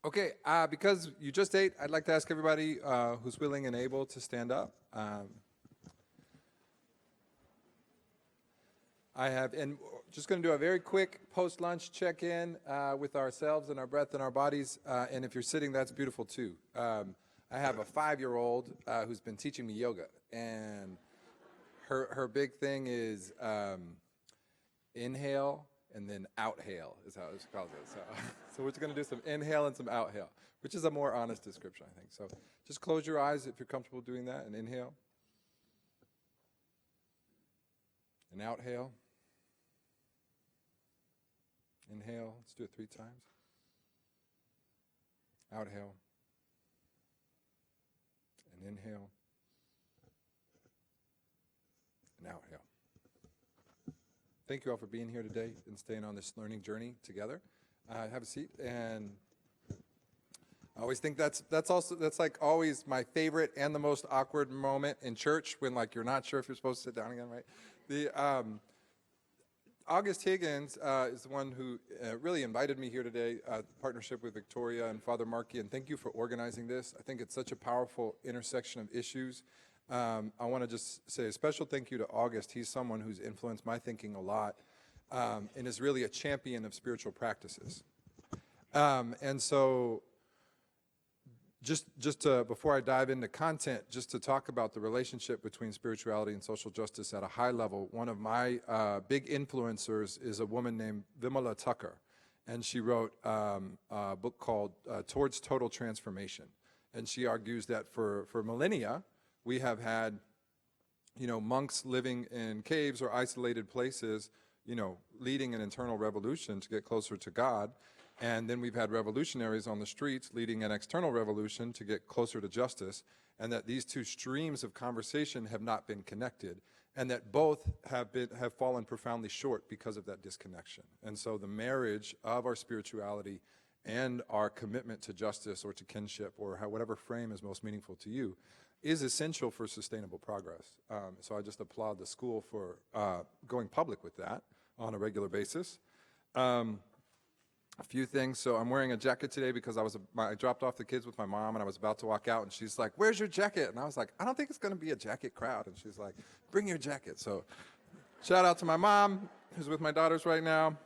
Okay, because you just ate, I'd like to ask everybody who's willing and able to stand up. And just going to do a very quick post-lunch check-in with ourselves and our breath and our bodies. And if you're sitting, that's beautiful too. I have a 5-year-old who's been teaching me yoga, and her big thing is inhale and then outhale is how she calls it. So we're just going to do some inhale and some outhale, which is a more honest description, I think. So just close your eyes if you're comfortable doing that, and inhale. And outhale. Inhale. Let's do it 3 times. Outhale. And inhale. And outhale. Thank you all for being here today and staying on this learning journey together. Have a seat. And I always think that's like always my favorite and the most awkward moment in church, when like you're not sure if you're supposed to sit down again, right? The August Higgins is the one who really invited me here today, partnership with Victoria and Father Markey, and thank you for organizing this. I think it's such a powerful intersection of issues. I want to just say a special thank you to August. He's someone who's influenced my thinking a lot and is really a champion of spiritual practices. And so just before I dive into content, just to talk about the relationship between spirituality and social justice at a high level, one of my big influencers is a woman named Vimala Tucker, and she wrote a book called Towards Total Transformation. And she argues that for millennia, we have had, monks living in caves or isolated places, leading an internal revolution to get closer to God. And then we've had revolutionaries on the streets leading an external revolution to get closer to justice, and that these two streams of conversation have not been connected, and that both have fallen profoundly short because of that disconnection. And so the marriage of our spirituality and our commitment to justice or to kinship or whatever frame is most meaningful to you is essential for sustainable progress. So I just applaud the school for going public with that on a regular basis. A few things. So I'm wearing a jacket today because I dropped off the kids with my mom, and I was about to walk out, and she's like, "Where's your jacket?" And I was like, "I don't think it's going to be a jacket crowd." And she's like, "Bring your jacket." So shout out to my mom, who's with my daughters right now.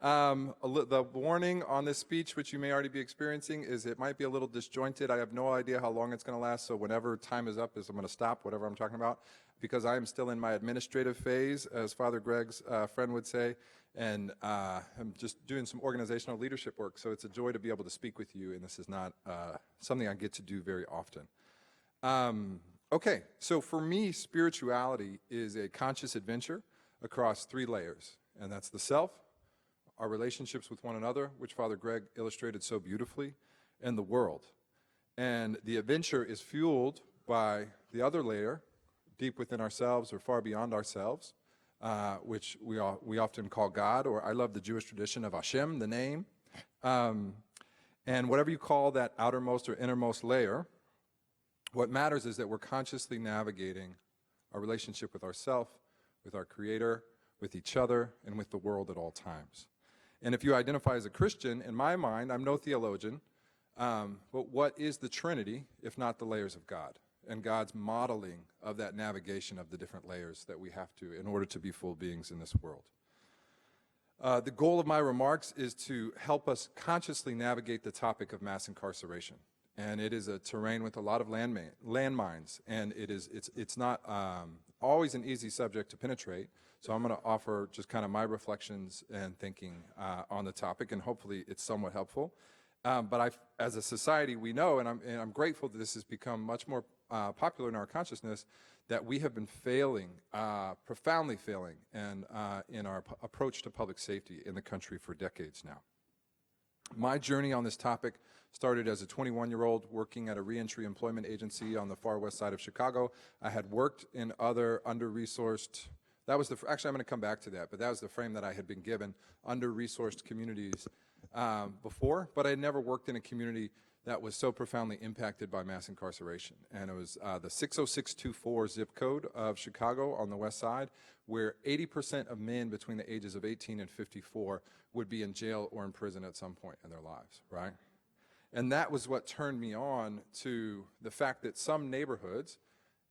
The warning on this speech, which you may already be experiencing, is it might be a little disjointed. I have no idea how long it's going to last, so whenever time is up, I'm going to stop whatever I'm talking about, because I am still in my administrative phase, as Father Greg's friend would say, and I'm just doing some organizational leadership work, so it's a joy to be able to speak with you, and this is not something I get to do very often. Okay, so for me, spirituality is a conscious adventure across 3 layers, and that's the self, our relationships with one another, which Father Greg illustrated so beautifully, and the world. And the adventure is fueled by the other layer, deep within ourselves or far beyond ourselves, which we often call God, or I love the Jewish tradition of Hashem, the name. And whatever you call that outermost or innermost layer, what matters is that we're consciously navigating our relationship with ourself, with our Creator, with each other, and with the world at all times. And if you identify as a Christian, in my mind, I'm no theologian, but what is the Trinity if not the layers of God, and God's modeling of that navigation of the different layers that we have to in order to be full beings in this world? The goal of my remarks is to help us consciously navigate the topic of mass incarceration. And it is a terrain with a lot of landmines, and it's not always an easy subject to penetrate. So I'm going to offer just kind of my reflections and thinking on the topic, and hopefully it's somewhat helpful. But as a society, we know, and I'm grateful that this has become much more popular in our consciousness, that we have been failing, profoundly failing, and in our approach to public safety in the country for decades now. My journey on this topic started as a 21-year-old working at a reentry employment agency on the far west side of Chicago. I had worked in other under-resourced, actually I'm going to come back to that, but that was the frame that I had been given, under-resourced communities before, but I had never worked in a community that was so profoundly impacted by mass incarceration. And it was the 60624 zip code of Chicago on the west side, where 80% of men between the ages of 18 and 54 would be in jail or in prison at some point in their lives, right? And that was what turned me on to the fact that some neighborhoods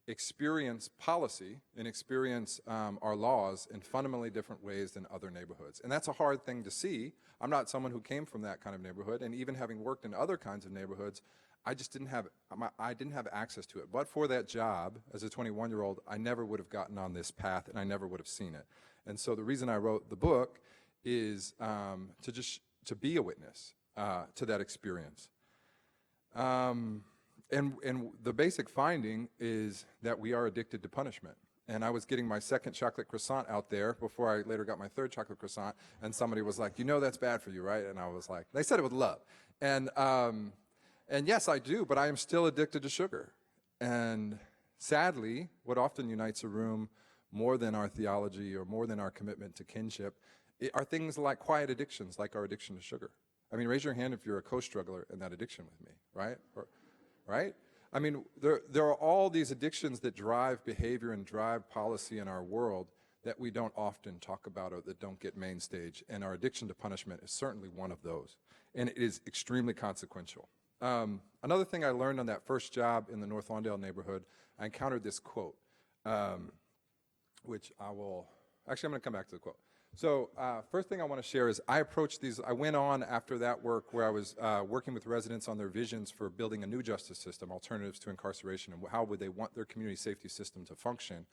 experience policy and experience our laws in fundamentally different ways than other neighborhoods. And that's a hard thing to see. I'm not someone who came from that kind of neighborhood, and even having worked in other kinds of neighborhoods, I didn't have access to it. But for that job, as a 21-year-old, I never would have gotten on this path, and I never would have seen it. And so the reason I wrote the book is to be a witness to that experience. And the basic finding is that we are addicted to punishment. And I was getting my second chocolate croissant out there before I later got my third chocolate croissant, and somebody was like, "You know that's bad for you, right?" And I was like, they said it with love. And yes, I do, but I am still addicted to sugar. And sadly, what often unites a room more than our theology or more than our commitment to kinship are things like quiet addictions, like our addiction to sugar. I mean, raise your hand if you're a co-struggler in that addiction with me, right? Right? I mean, there are all these addictions that drive behavior and drive policy in our world that we don't often talk about or that don't get main stage. And our addiction to punishment is certainly one of those. And it is extremely consequential. Another thing I learned on that first job in the North Lawndale neighborhood, I encountered this quote, which I'm going to come back to the quote. So first thing I want to share is I went on after that work where I was working with residents on their visions for building a new justice system, alternatives to incarceration, and how would they want their community safety system to function.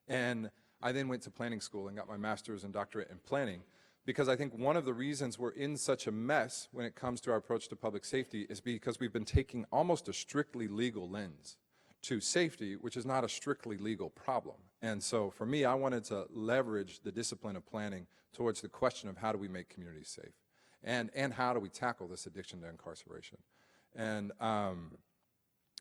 And I then went to planning school and got my master's and doctorate in planning, because I think one of the reasons we're in such a mess when it comes to our approach to public safety is because we've been taking almost a strictly legal lens to safety, which is not a strictly legal problem. And so for me, I wanted to leverage the discipline of planning towards the question of how do we make communities safe, and how do we tackle this addiction to incarceration. And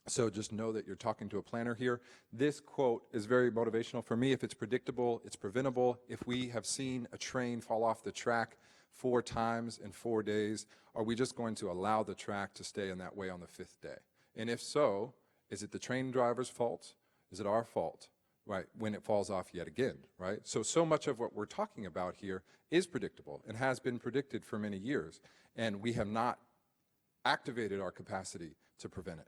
so just know that you're talking to a planner here. This quote is very motivational for me. If it's predictable, it's preventable. If we have seen a train fall off the track 4 times in 4 days, are we just going to allow the track to stay in that way on the 5th day? And if so, is it the train driver's fault? Is it our fault, right, when it falls off yet again, right? So much of what we're talking about here is predictable and has been predicted for many years, and we have not activated our capacity to prevent it.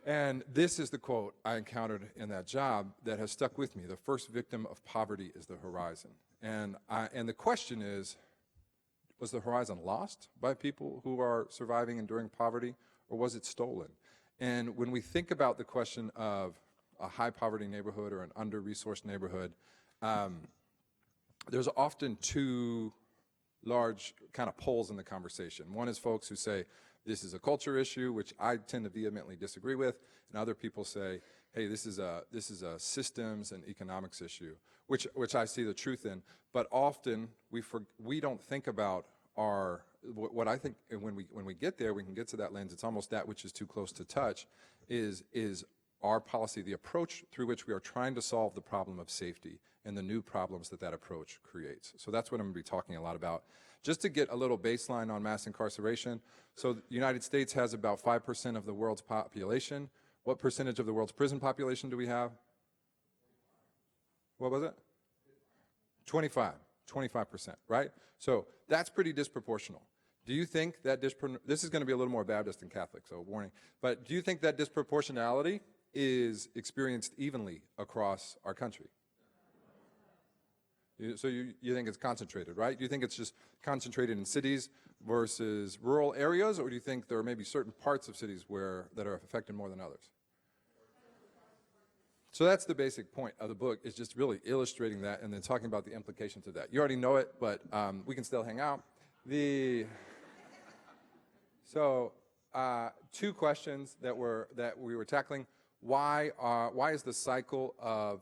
And this is the quote I encountered in that job that has stuck with me. The first victim of poverty is the horizon. And the question is, was the horizon lost by people who are surviving and enduring poverty, or was it stolen? And when we think about the question of a high poverty neighborhood or an under-resourced neighborhood, there's often 2 large kind of poles in the conversation. One is folks who say, this is a culture issue, which I tend to vehemently disagree with, and other people say, hey, this is a systems and economics issue, which I see the truth in. But often we don't think about what I think when we get there, we can get to that lens. It's almost that which is too close to touch, is our policy, the approach through which we are trying to solve the problem of safety and the new problems that approach creates. So that's what I'm going to be talking a lot about. Just to get a little baseline on mass incarceration, so the United States has about 5% of the world's population. What percentage of the world's prison population do we have? What was it? 25%, right? So that's pretty disproportional. Do you think that this is going to be a little more Baptist than Catholic, so warning, but do you think that disproportionality is experienced evenly across our country? So you think it's concentrated, right? Do you think it's just concentrated in cities versus rural areas, or do you think there are maybe certain parts of cities that are affected more than others? So that's the basic point of the book, is just really illustrating that and then talking about the implications of that. You already know it, but we can still hang out. So 2 questions that we were tackling. Why is the cycle of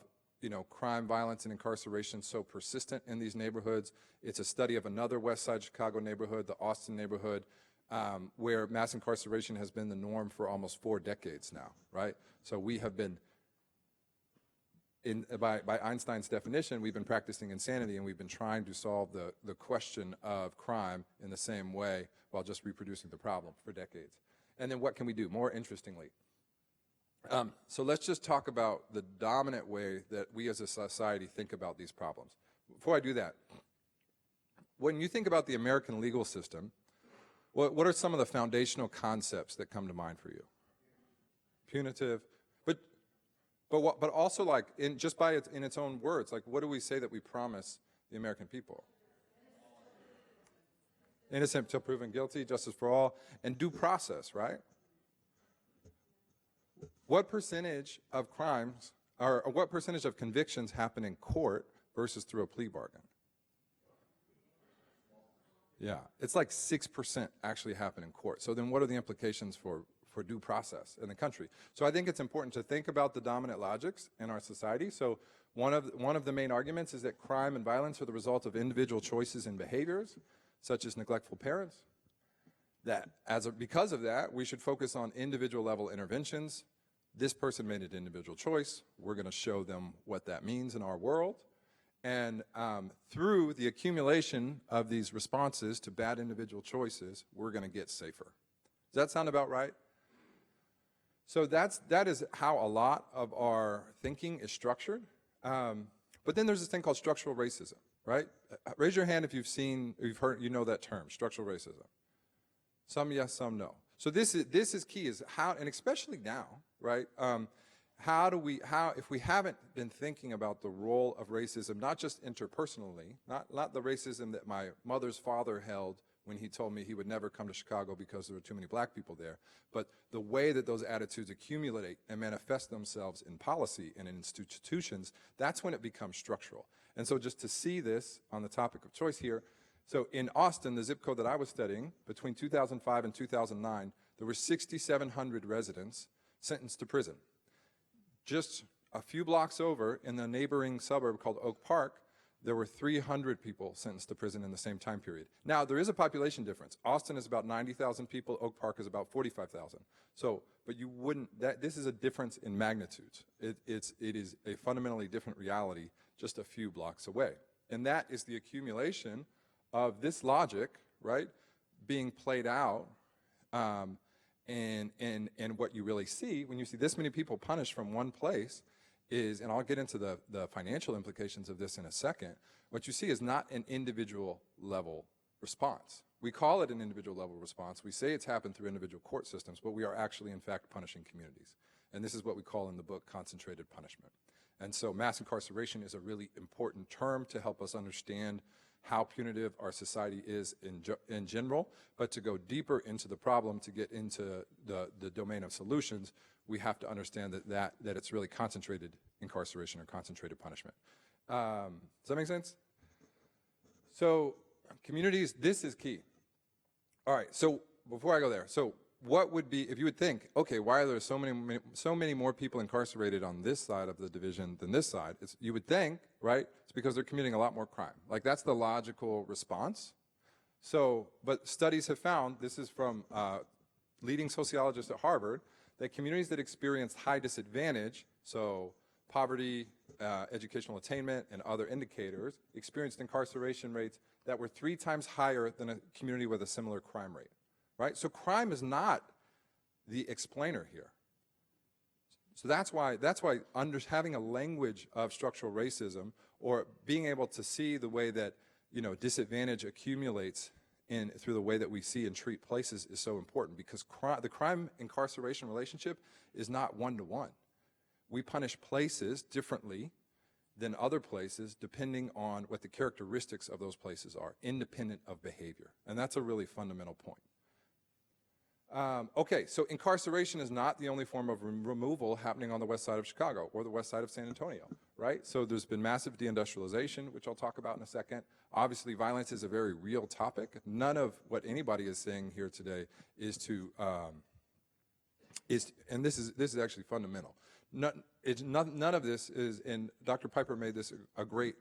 crime, violence, and incarceration so persistent in these neighborhoods? It's a study of another West Side Chicago neighborhood, the Austin neighborhood, where mass incarceration has been the norm for almost 4 decades now, right? So we have been, by Einstein's definition, we've been practicing insanity, and we've been trying to solve the question of crime in the same way while just reproducing the problem for decades. And then what can we do? More interestingly, so let's just talk about the dominant way that we as a society think about these problems. Before I do that, when you think about the American legal system, What are some of the foundational concepts that come to mind for you? Punitive, but also like in its own words, like what do we say that we promise the American people? Innocent till proven guilty, justice for all, and due process, right? What percentage of crimes, or what percentage of convictions happen in court versus through a plea bargain? Yeah, it's like 6% actually happen in court. So then what are the implications for due process in the country? So I think it's important to think about the dominant logics in our society. So one of the main arguments is that crime and violence are the result of individual choices and behaviors, such as neglectful parents. Because of that, we should focus on individual level interventions. This person made an individual choice. We're going to show them what that means in our world. And through the accumulation of these responses to bad individual choices, we're going to get safer. Does that sound about right? So that is how a lot of our thinking is structured. But then there's this thing called structural racism, right? Raise your hand if you've heard, you know that term, structural racism. Some yes, some no. So this is key, is how, and especially now, right? If we haven't been thinking about the role of racism, not just interpersonally, not the racism that my mother's father held when he told me he would never come to Chicago because there were too many black people there, but the way that those attitudes accumulate and manifest themselves in policy and in institutions, that's when it becomes structural. And so just to see this on the topic of choice here, so in Austin, the zip code that I was studying, between 2005 and 2009, there were 6,700 residents sentenced to prison. Just a few blocks over in the neighboring suburb called Oak Park, there were 300 people sentenced to prison in the same time period. Now, there is a population difference. Austin is about 90,000 people. Oak Park is about 45,000. So, but you wouldn't, this is a difference in magnitudes. It is a fundamentally different reality just a few blocks away. And that is the accumulation of this logic, right, being played out. And what you really see, when you see this many people punished from one place, is, and I'll get into the financial implications of this in a second, what you see is not an individual level response. We call it an individual level response. We say it's happened through individual court systems, but we are actually, in fact, punishing communities. And this is what we call in the book concentrated punishment. And so mass incarceration is a really important term to help us understand how punitive our society is in general, but to go deeper into the problem, to get into the domain of solutions, we have to understand that it's really concentrated incarceration or concentrated punishment. Does that make sense? So communities, this is key. All right, so before I go there, so what would be, if you would think, okay, why are there so many more people incarcerated on this side of the division than this side? You would think, right, it's because they're committing a lot more crime. Like, that's the logical response. So, but studies have found, this is from leading sociologists at Harvard, that communities that experience high disadvantage, so poverty, educational attainment, and other indicators, experienced incarceration rates that were 3 times higher than a community with a similar crime rate. Right? So crime is not the explainer here. So that's why having a language of structural racism, or being able to see the way that, you know, disadvantage accumulates through the way that we see and treat places is so important, because the crime-incarceration relationship is not one-to-one. We punish places differently than other places depending on what the characteristics of those places are, independent of behavior. And that's a really fundamental point. Okay, so incarceration is not the only form of removal happening on the west side of Chicago or the west side of San Antonio, right? So there's been massive deindustrialization, which I'll talk about in a second. Obviously, violence is a very real topic. None of what anybody is saying here today is to, and this is actually fundamental. None of this is, and Dr. Piper made this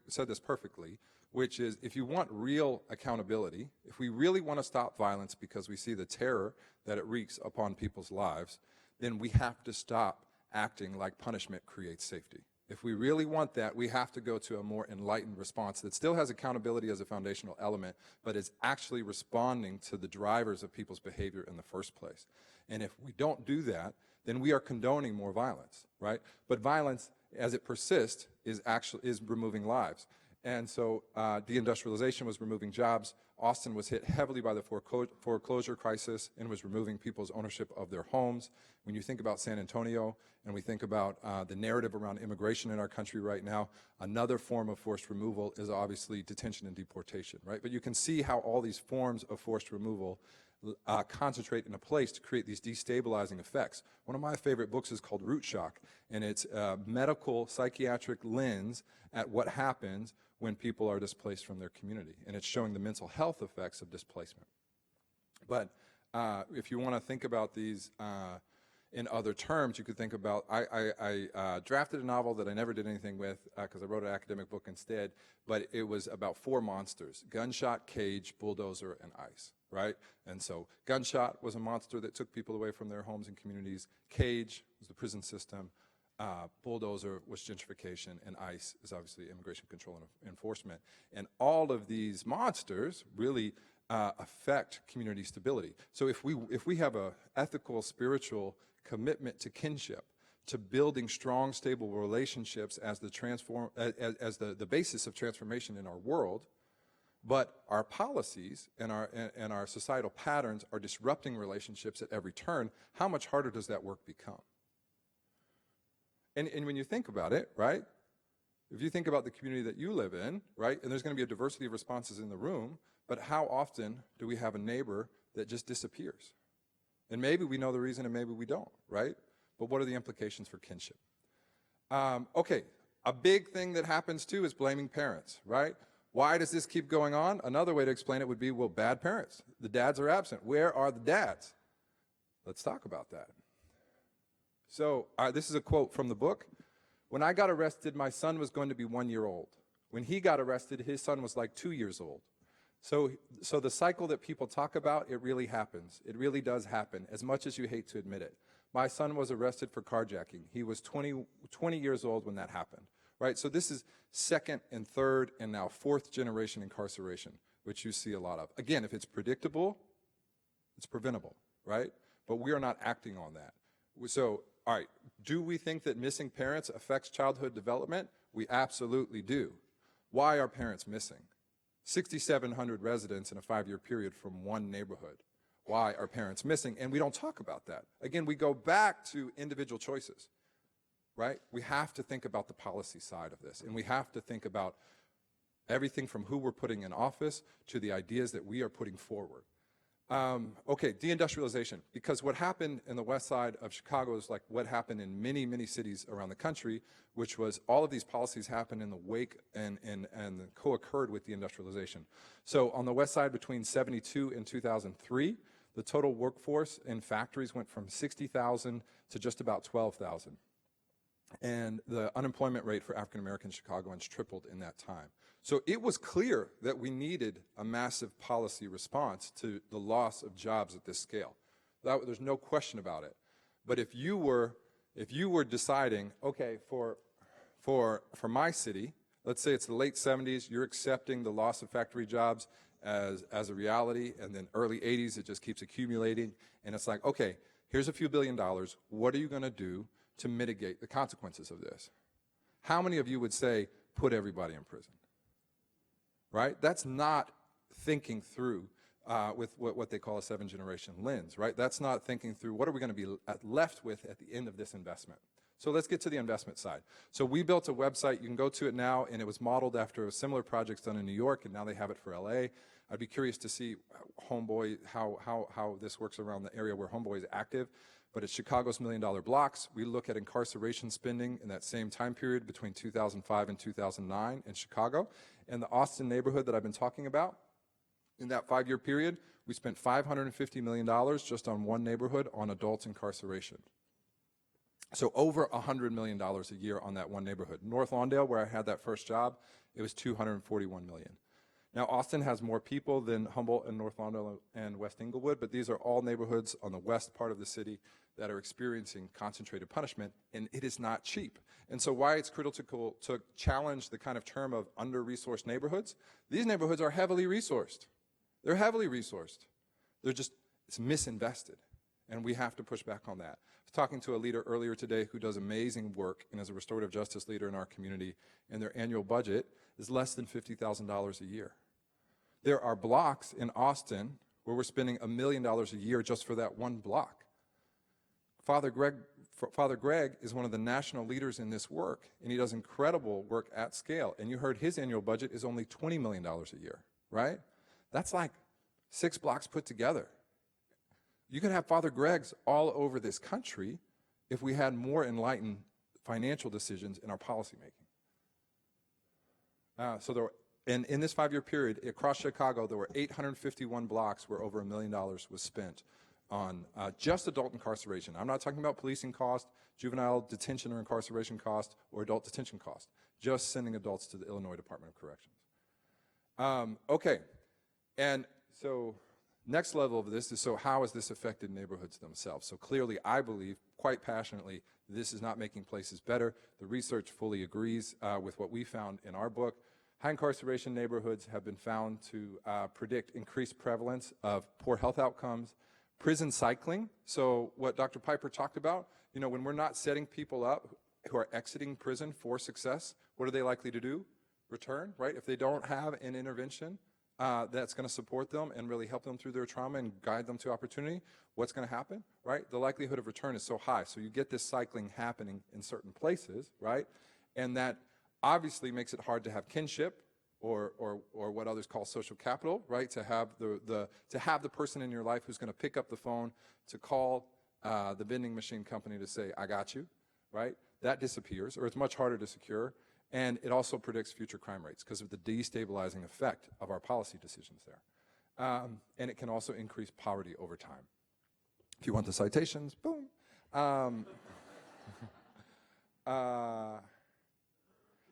said this perfectly, which is, if you want real accountability, if we really want to stop violence because we see the terror that it wreaks upon people's lives, then we have to stop acting like punishment creates safety. If we really want that, we have to go to a more enlightened response that still has accountability as a foundational element, but is actually responding to the drivers of people's behavior in the first place. And if we don't do that, then we are condoning more violence, right? But violence, as it persists, is removing lives. And so deindustrialization was removing jobs. Austin was hit heavily by the foreclosure crisis and was removing people's ownership of their homes. When you think about San Antonio and we think about the narrative around immigration in our country right now, another form of forced removal is obviously detention and deportation, right? But you can see how all these forms of forced removal concentrate in a place to create these destabilizing effects. One of my favorite books is called Root Shock, and it's a medical psychiatric lens at what happens when people are displaced from their community, and it's showing the mental health effects of displacement. But if you want to think about these in other terms, you could think about, I drafted a novel that I never did anything with because I wrote an academic book instead, but it was about 4 monsters: gunshot, cage, bulldozer, and ice, right? And so gunshot was a monster that took people away from their homes and communities. Cage was the prison system. Bulldozer was gentrification, and ICE is obviously immigration control and enforcement. And all of these monsters really affect community stability. So if we have a ethical, spiritual commitment to kinship, to building strong, stable relationships as the basis of transformation in our world, but our policies and our societal patterns are disrupting relationships at every turn, how much harder does that work become? And when you think about it, right, if you think about the community that you live in, right, and there's going to be a diversity of responses in the room, but how often do we have a neighbor that just disappears? And maybe we know the reason and maybe we don't, right? But what are the implications for kinship? Okay, a big thing that happens too is blaming parents, right? Why does this keep going on? Another way to explain it would be, well, bad parents. The dads are absent. Where are the dads? Let's talk about that. So this is a quote from the book. When I got arrested, my son was going to be 1 year old. When he got arrested, his son was like 2 years old. So the cycle that people talk about, it really happens. It really does happen, as much as you hate to admit it. My son was arrested for carjacking. He was 20 years old when that happened, right? So this is second and third and now fourth generation incarceration, which you see a lot of. Again, if it's predictable, it's preventable, right? But we are not acting on that. So, all right, do we think that missing parents affects childhood development? We absolutely do. Why are parents missing? 6,700 residents in a 5-year period from one neighborhood. Why are parents missing? And we don't talk about that. Again, we go back to individual choices, right? We have to think about the policy side of this, and we have to think about everything from who we're putting in office to the ideas that we are putting forward. Okay, deindustrialization, because what happened in the west side of Chicago is like what happened in many, many cities around the country, which was all of these policies happened in the wake and co-occurred with deindustrialization. So on the west side between 72 and 2003, the total workforce in factories went from 60,000 to just about 12,000. And the unemployment rate for African American Chicagoans tripled in that time. So it was clear that we needed a massive policy response to the loss of jobs at this scale. There's no question about it. But if you were deciding, okay, for my city, let's say it's the late 70s, you're accepting the loss of factory jobs as a reality, and then early 80s, it just keeps accumulating, and it's like, okay, here's a few $1 billion. What are you going to do to mitigate the consequences of this? How many of you would say, put everybody in prison? Right? That's not thinking through with what they call a 7-generation lens, right? That's not thinking through what are we going to be left with at the end of this investment. So let's get to the investment side. So we built a website. You can go to it now, and it was modeled after a similar project done in New York, and now they have it for LA. I'd be curious to see Homeboy, how this works around the area where Homeboy is active. But it's Chicago's $1 million blocks. We look at incarceration spending in that same time period between 2005 and 2009 in Chicago. And the Austin neighborhood that I've been talking about, in that 5-year period, we spent $550 million just on one neighborhood on adult incarceration. So over $100 million a year on that one neighborhood. North Lawndale, where I had that first job, it was $241 million. Now, Austin has more people than Humboldt and North Lawndale and West Englewood, but these are all neighborhoods on the west part of the city that are experiencing concentrated punishment, and it is not cheap. And so why it's critical to challenge the kind of term of under-resourced neighborhoods, these neighborhoods are heavily resourced. They're heavily resourced. It's misinvested. and we have to push back on that. I was talking to a leader earlier today who does amazing work and is a restorative justice leader in our community, and their annual budget is less than $50,000 a year. There are blocks in Austin where we're spending $1 million a year just for that one block. Father Greg is one of the national leaders in this work, and he does incredible work at scale. And you heard his annual budget is only $20 million a year, right? That's like 6 blocks put together. You could have Father Greg's all over this country if we had more enlightened financial decisions in our policymaking. In this 5-year period, across Chicago, there were 851 blocks where over $1 million was spent on just adult incarceration. I'm not talking about policing cost, juvenile detention or incarceration cost, or adult detention cost, just sending adults to the Illinois Department of Corrections. Okay, and so next level of this is, so how has this affected neighborhoods themselves? So clearly, I believe, quite passionately, this is not making places better. The research fully agrees with what we found in our book. High incarceration neighborhoods have been found to predict increased prevalence of poor health outcomes, prison cycling. So what Dr. Piper talked about, when we're not setting people up who are exiting prison for success, what are they likely to do? Return, right? If they don't have an intervention that's going to support them and really help them through their trauma and guide them to opportunity, what's going to happen, right? The likelihood of return is so high. So you get this cycling happening in certain places, right? And that obviously makes it hard to have kinship or what others call social capital, right? To have the person in your life who's going to pick up the phone to call the vending machine company to say, I got you, right? That disappears, or it's much harder to secure. And it also predicts future crime rates because of the destabilizing effect of our policy decisions there. And it can also increase poverty over time. If you want the citations, boom.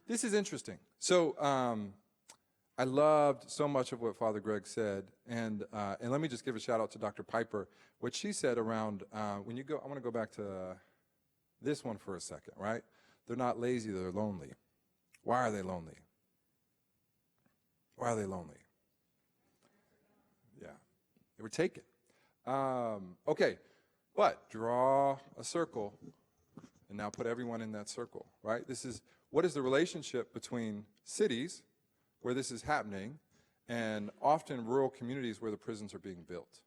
This is interesting. So I loved so much of what Father Greg said, and let me just give a shout out to Dr. Piper. What she said around when you go, I want to go back to this one for a second, right? They're not lazy, they're lonely. Why are they lonely? Why are they lonely? Yeah, they were taken. Okay, but draw a circle and now put everyone in that circle, right? What is the relationship between cities where this is happening and often rural communities where the prisons are being built?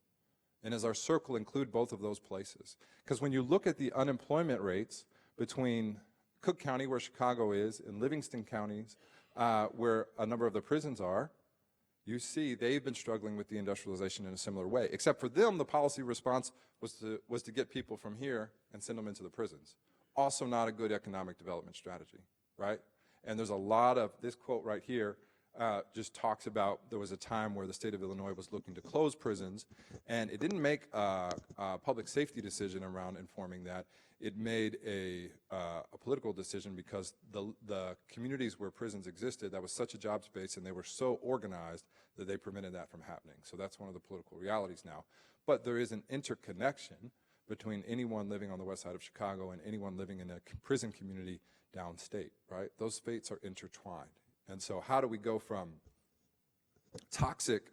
And does our circle include both of those places? Because when you look at the unemployment rates between Cook County, where Chicago is, and Livingston counties, where a number of the prisons are, you see they've been struggling with the industrialization in a similar way. Except for them, the policy response was to get people from here and send them into the prisons. Also not a good economic development strategy, right? And there's a lot of, this quote right here just talks about there was a time where the state of Illinois was looking to close prisons, and it didn't make a public safety decision around informing that. It made a political decision because the communities where prisons existed, that was such a job space, and they were so organized that they prevented that from happening. So that's one of the political realities now. But there is an interconnection between anyone living on the west side of Chicago and anyone living in a prison community downstate, right? Those fates are intertwined. And so how do we go from toxic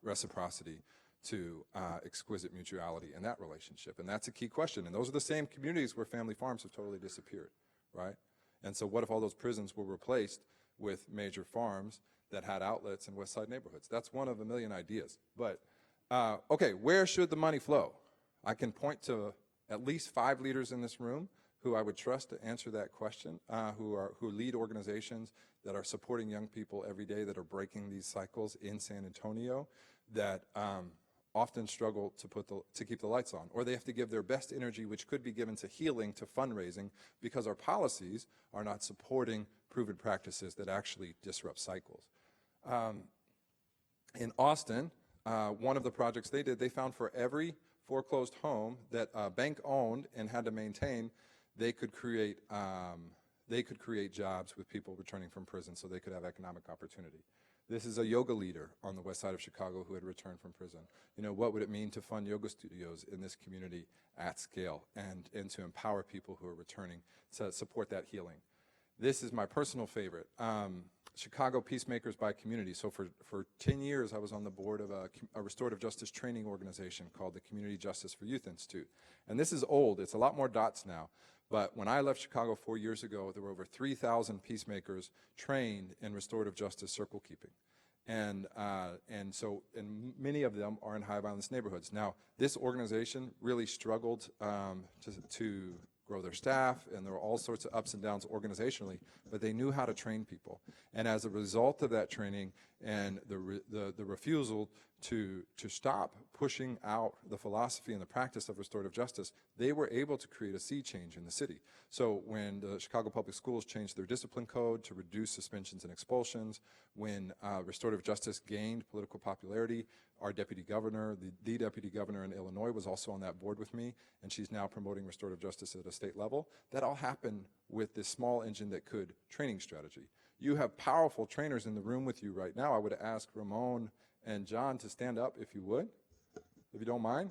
reciprocity to exquisite mutuality in that relationship? And that's a key question. And those are the same communities where family farms have totally disappeared, right? And so what if all those prisons were replaced with major farms that had outlets in West Side neighborhoods? That's one of a million ideas. But, okay, where should the money flow? I can point to at least 5 leaders in this room who I would trust to answer that question, who lead organizations that are supporting young people every day that are breaking these cycles in San Antonio, that often struggle to keep the lights on, or they have to give their best energy, which could be given to healing, to fundraising, because our policies are not supporting proven practices that actually disrupt cycles. In Austin, one of the projects they did, they found for every foreclosed home that a bank owned and had to maintain, they could create jobs with people returning from prison so they could have economic opportunity. This is a yoga leader on the west side of Chicago who had returned from prison. You know, what would it mean to fund yoga studios in this community at scale and to empower people who are returning to support that healing? This is my personal favorite. Chicago Peacemakers by Community. So for 10 years, I was on the board of a restorative justice training organization called the Community Justice for Youth Institute. And this is old. It's a lot more dots now. But when I left Chicago 4 years ago, there were over 3,000 peacemakers trained in restorative justice circle keeping. And many of them are in high violence neighborhoods. Now, this organization really struggled to grow their staff, and there were all sorts of ups and downs organizationally, but they knew how to train people. And as a result of that training and the refusal to stop pushing out the philosophy and the practice of restorative justice, they were able to create a sea change in the city. So when the Chicago Public Schools changed their discipline code to reduce suspensions and expulsions, when restorative justice gained political popularity, our deputy governor, the deputy governor in Illinois, was also on that board with me, and she's now promoting restorative justice at a state level. That all happened with this small engine that could training strategy. You have powerful trainers in the room with you right now. I would ask Ramon and John to stand up if you would, if you don't mind.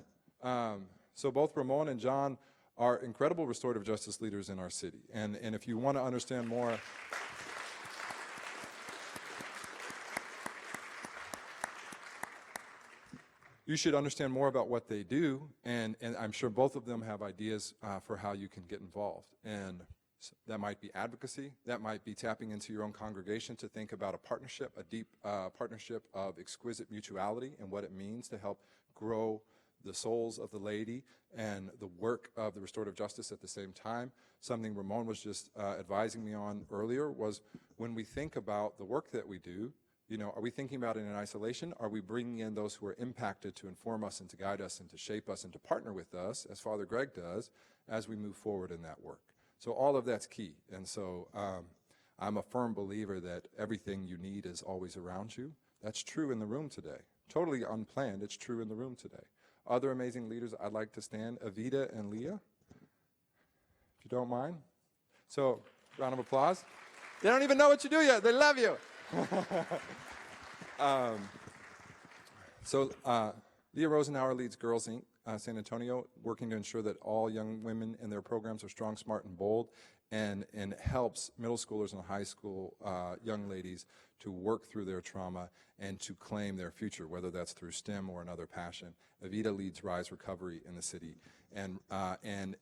So both Ramon and John are incredible restorative justice leaders in our city. And if you want to understand more, you should understand more about what they do, and I'm sure both of them have ideas for how you can get involved. And that might be advocacy, that might be tapping into your own congregation to think about a partnership, a deep partnership of exquisite mutuality and what it means to help grow the souls of the laity and the work of the restorative justice at the same time. Something Ramon was just advising me on earlier was when we think about the work that we do, you know, are we thinking about it in isolation? Are we bringing in those who are impacted to inform us and to guide us and to shape us and to partner with us, as Father Greg does, as we move forward in that work? So all of that's key. And so I'm a firm believer that everything you need is always around you. That's true in the room today. Totally unplanned, it's true in the room today. Other amazing leaders I'd like to stand, Evita and Leah, if you don't mind. So, round of applause. They don't even know what you do yet, they love you. Leah Rosenauer leads Girls Inc. San Antonio, working to ensure that all young women in their programs are strong, smart, and bold, and helps middle schoolers and high school young ladies to work through their trauma and to claim their future, whether that's through STEM or another passion. Evita leads Rise Recovery in the city. And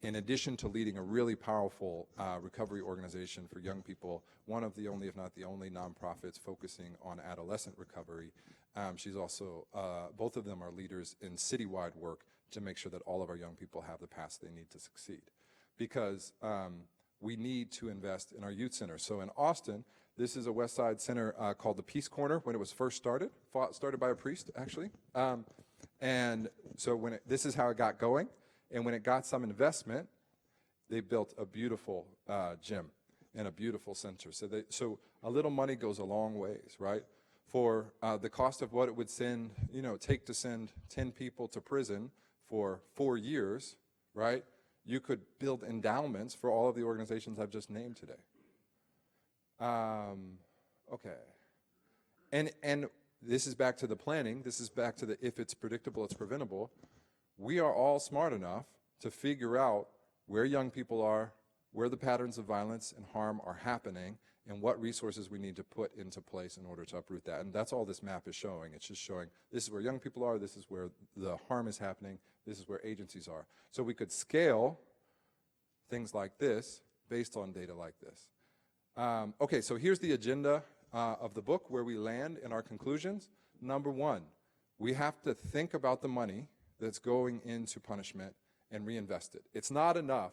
in addition to leading a really powerful recovery organization for young people, one of the only, if not the only, nonprofits focusing on adolescent recovery, she's also, both of them are leaders in citywide work to make sure that all of our young people have the paths they need to succeed. Because we need to invest in our youth center. So in Austin, this is a West Side center called the Peace Corner when it was first started by a priest, actually. And so this is how it got going. And when it got some investment, they built a beautiful gym and a beautiful center. So a little money goes a long ways, right? For the cost of what it would take to send 10 people to prison for 4 years, right? You could build endowments for all of the organizations I've just named today. Okay. And this is back to the planning. This is back to the if it's predictable, it's preventable. We are all smart enough to figure out where young people are, where the patterns of violence and harm are happening, and what resources we need to put into place in order to uproot that. And that's all this map is showing. It's just showing this is where young people are, this is where the harm is happening, this is where agencies are. So we could scale things like this based on data like this. Okay, so here's the agenda of the book where we land in our conclusions. Number one, we have to think about the money that's going into punishment and reinvest it. It's not enough,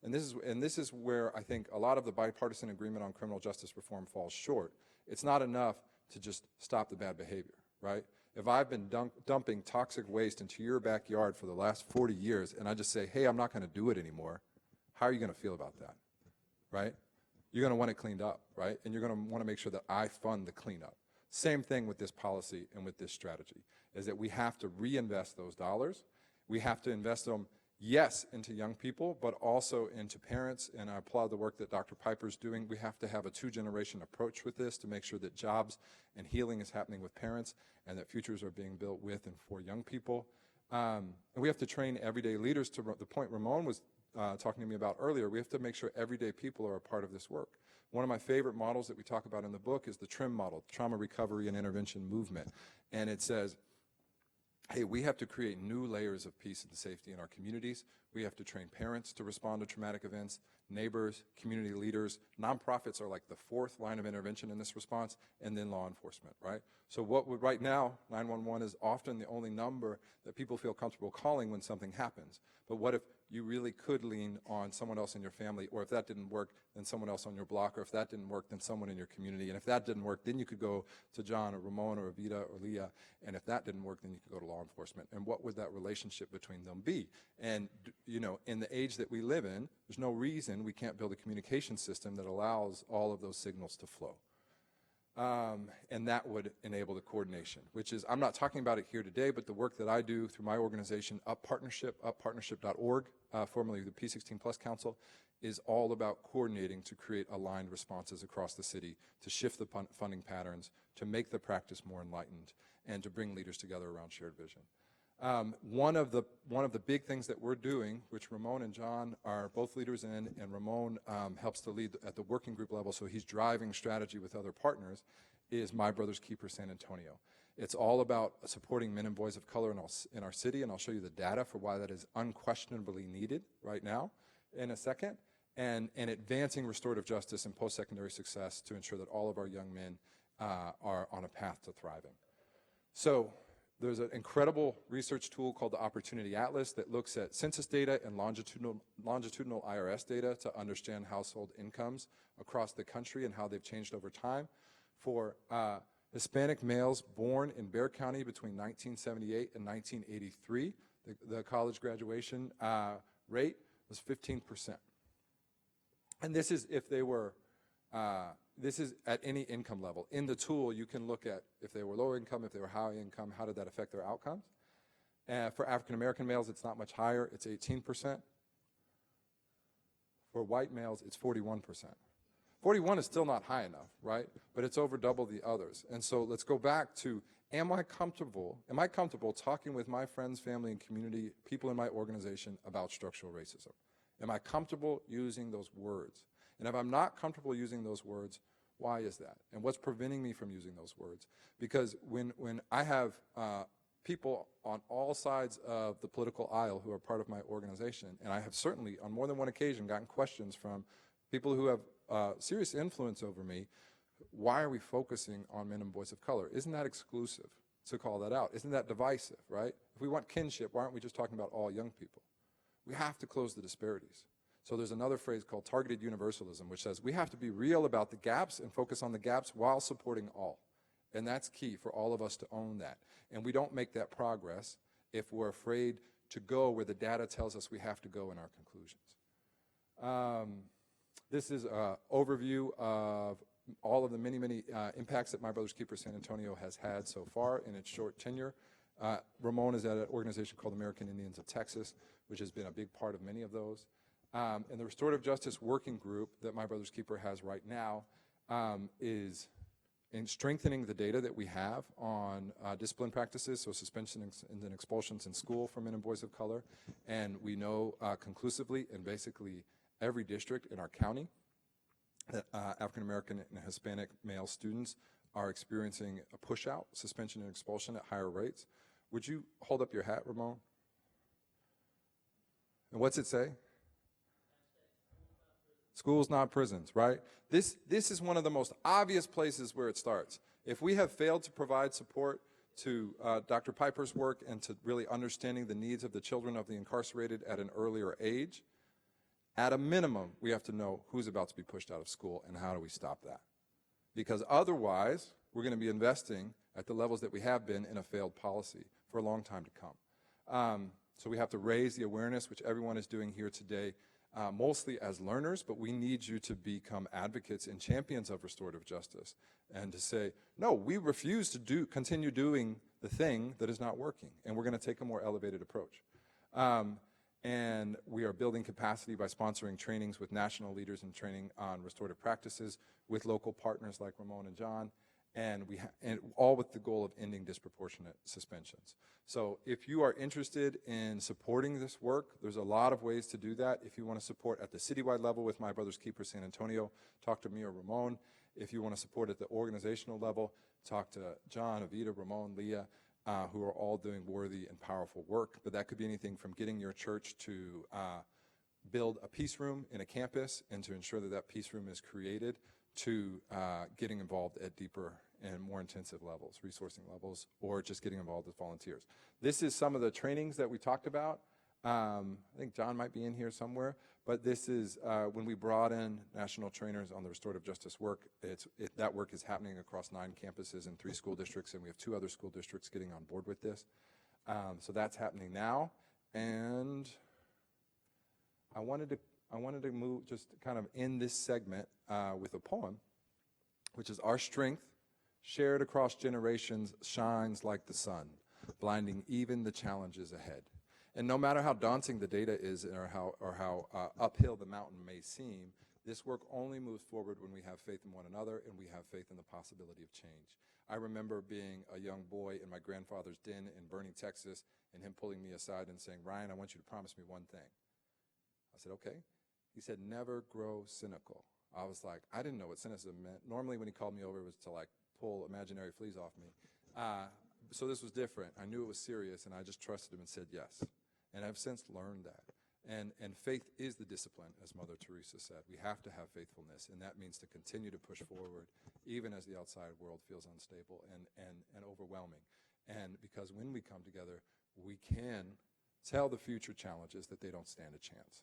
and this is where I think a lot of the bipartisan agreement on criminal justice reform falls short. It's not enough to just stop the bad behavior, right? If I've been dumping toxic waste into your backyard for the last 40 years and I just say, hey, I'm not going to do it anymore, how are you going to feel about that, right? You're going to want it cleaned up, right? And you're going to want to make sure that I fund the cleanup. Same thing with this policy and with this strategy, is that we have to reinvest those dollars. We have to invest them, yes, into young people, but also into parents, and I applaud the work that Dr. Piper's doing. We have to have a two-generation approach with this to make sure that jobs and healing is happening with parents and that futures are being built with and for young people. And we have to train everyday leaders to the point Ramon was talking to me about earlier. We have to make sure everyday people are a part of this work. One of my favorite models that we talk about in the book is the TRIM model, Trauma Recovery and Intervention Movement. And it says, hey, we have to create new layers of peace and safety in our communities. We have to train parents to respond to traumatic events, neighbors, community leaders. Nonprofits are like the fourth line of intervention in this response, and then law enforcement, right? So right now, 911 is often the only number that people feel comfortable calling when something happens. But what if you really could lean on someone else in your family, or if that didn't work, then someone else on your block, or if that didn't work, then someone in your community, and if that didn't work, then you could go to John or Ramon or Evita or Leah, and if that didn't work, then you could go to law enforcement. And what would that relationship between them be? And, you know, in the age that we live in, there's no reason we can't build a communication system that allows all of those signals to flow. And that would enable the coordination, which is, I'm not talking about it here today, but the work that I do through my organization, uppartnership.org, formerly the P16 Plus Council, is all about coordinating to create aligned responses across the city, to shift the funding patterns, to make the practice more enlightened, and to bring leaders together around shared vision. One of the big things that we're doing, which Ramon and John are both leaders in, and Ramon helps to lead at the working group level, so he's driving strategy with other partners, is My Brother's Keeper San Antonio. It's all about supporting men and boys of color in our city, and I'll show you the data for why that is unquestionably needed right now in a second, and advancing restorative justice and post-secondary success to ensure that all of our young men are on a path to thriving. So there's an incredible research tool called the Opportunity Atlas that looks at census data and longitudinal IRS data to understand household incomes across the country and how they've changed over time. For Hispanic males born in Bexar County between 1978 and 1983, the college graduation rate was 15%. And this is if they were this is at any income level. In the tool, you can look at if they were low income, if they were high income, how did that affect their outcomes? For African-American males, it's not much higher. It's 18%. For white males, it's 41%. 41 is still not high enough, right? But it's over double the others. And so let's go back to, am I comfortable talking with my friends, family, and community, people in my organization about structural racism? Am I comfortable using those words? And if I'm not comfortable using those words, why is that? And what's preventing me from using those words? Because when I have people on all sides of the political aisle who are part of my organization, and I have certainly on more than one occasion gotten questions from people who have serious influence over me, why are we focusing on men and boys of color? Isn't that exclusive to call that out? Isn't that divisive, right? If we want kinship, why aren't we just talking about all young people? We have to close the disparities. So there's another phrase called targeted universalism, which says we have to be real about the gaps and focus on the gaps while supporting all. And that's key for all of us to own that. And we don't make that progress if we're afraid to go where the data tells us we have to go in our conclusions. This is an overview of all of the many, many impacts that My Brother's Keeper San Antonio has had so far in its short tenure. Ramon is at an organization called American Indians of Texas, which has been a big part of many of those. And the Restorative Justice Working Group that My Brother's Keeper has right now is in strengthening the data that we have on discipline practices, so suspensions and expulsions in school for men and boys of color. And we know conclusively in basically every district in our county that African American and Hispanic male students are experiencing a push-out, suspension and expulsion at higher rates. Would you hold up your hat, Ramon? And what's it say? Schools, not prisons, right? This is one of the most obvious places where it starts. If we have failed to provide support to Dr. Piper's work and to really understanding the needs of the children of the incarcerated at an earlier age, at a minimum, we have to know who's about to be pushed out of school and how do we stop that. Because otherwise, we're going to be investing at the levels that we have been in a failed policy for a long time to come. So we have to raise the awareness, which everyone is doing here today, mostly as learners, but we need you to become advocates and champions of restorative justice and to say, no, we refuse to continue doing the thing that is not working, and we're going to take a more elevated approach. And we are building capacity by sponsoring trainings with national leaders in training on restorative practices with local partners like Ramon and John. and and all with the goal of ending disproportionate suspensions. So if you are interested in supporting this work, there's a lot of ways to do that. If you want to support at the citywide level with My Brother's Keeper San Antonio, talk to me or Ramon. If you want to support at the organizational level, talk to John, Avita, Ramon, Leah, who are all doing worthy and powerful work. But that could be anything from getting your church to build a peace room in a campus and to ensure that that peace room is created, to getting involved at deeper and more intensive levels, resourcing levels, or just getting involved with volunteers. This is some of the trainings that we talked about. I think John might be in here somewhere, but this is when we brought in national trainers on the restorative justice work. That work is happening across 9 campuses and 3 school districts, and we have 2 other school districts getting on board with this. So that's happening now, and I wanted to move, just kind of end this segment with a poem, which is "Our strength, shared across generations, shines like the sun, blinding even the challenges ahead." And no matter how daunting the data is or how uphill the mountain may seem, this work only moves forward when we have faith in one another and we have faith in the possibility of change. I remember being a young boy in my grandfather's den in Boerne, Texas, and him pulling me aside and saying, "Ryan, I want you to promise me one thing." I said, "Okay." He said, "Never grow cynical." I was like, I didn't know what cynicism meant. Normally when he called me over, it was to like pull imaginary fleas off me. So this was different. I knew it was serious, and I just trusted him and said yes. And I've since learned that. And faith is the discipline, as Mother Teresa said. We have to have faithfulness, and that means to continue to push forward, even as the outside world feels unstable and overwhelming. And because when we come together, we can tell the future challenges that they don't stand a chance.